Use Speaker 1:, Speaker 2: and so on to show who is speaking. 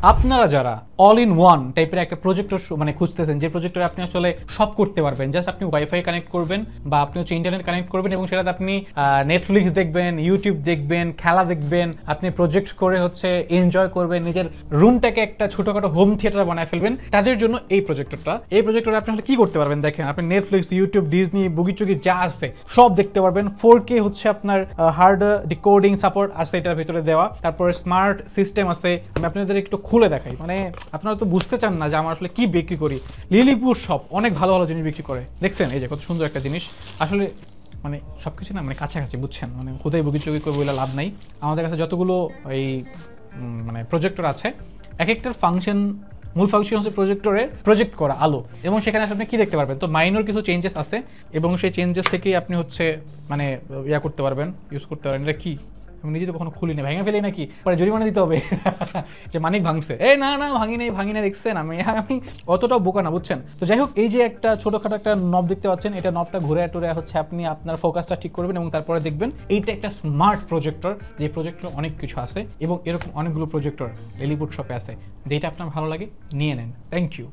Speaker 1: আপনারা যারা all in one টাইপের একটা প্রজেক্টর মানে খুঁজতেছেন, যে প্রজেক্টরে আপনি আসলে সব করতে পারবেন, জাস্ট আপনি ওয়াইফাই কানেক্ট করবেন বা আপনি হচ্ছে ইন্টারনেট কানেক্ট করবেন এবং সেটাতে আপনি নেটফ্লিক্স দেখবেন, ইউটিউব দেখবেন, খেলা দেখবেন, আপনি প্রজেক্ট করে হচ্ছে এনজয় করবেন, নিজের রুমটাকে একটা ছোটখাটো হোম থিয়েটার বানায় ফেলবেন, তাদের জন্য এই প্রজেক্টরটা। এই প্রজেক্টরে আপনি আসলে কি করতে পারবেন দেখেন, আপনি নেটফ্লিক্স, ইউটিউব, ডিজনি, বুগিচুগি যা আছে সব দেখতে পারবেন। 4K হচ্ছে আপনার হার্ড ডিকোডিং সাপোর্ট আছে এটার ভিতরে দেওয়া, তারপরে স্মার্ট সিস্টেম আছে। আমি আপনাদের একটু খুলে দেখাই, মানে আপনারা তো বুঝতে চান না যে আমরা আসলে কি বিক্রি করি। লিলিপুর শপ অনেক ভালো ভালো জিনিস বিক্রি করে, দেখছেন এই যে কত সুন্দর একটা জিনিস। আসলে মানে সব কিছু না মানে কাছাকাছি, বুঝছেন, মানে কোথায় বুগিচুগি করে বলে লাভ নাই। আমাদের কাছে যতগুলো এই মানে প্রজেক্টর আছে, এক একটার ফাংশন, মূল ফাংশন হচ্ছে প্রজেক্টরে প্রজেক্ট করা আলো, এবং সেখানে আপনি কি দেখতে পারবেন। তো মাইনর কিছু চেঞ্জেস আছে এবং সেই চেঞ্জেস থেকেই আপনি হচ্ছে মানে ইয়া করতে পারবেন, ইউজ করতে পারবেন। এটা কি আমি নিজে তো কখনো খুলিনি, ভেঙে ফেলি নাকি পরে জরিমানা দিতে হবে যে মানিক ভাঙছে। এই না না ভাঙি নেই দেখছেন, আমি অতটাও বোকা না, বুঝছেন। তো যাই হোক, এই যে একটা ছোটখাটো একটা নব দেখতে পাচ্ছেন, এটা নবটা ঘুরে টুরে হচ্ছে আপনি আপনার ফোকাসটা ঠিক করবেন এবং তারপরে দেখবেন এইটা একটা স্মার্ট প্রজেক্টর। যে প্রজেক্টর অনেক কিছু আছে এবং এরকম অনেকগুলো প্রজেক্টর লিলিপুর শপে আছে, যেটা আপনার ভালো লাগে নিয়ে নেন। Thank you.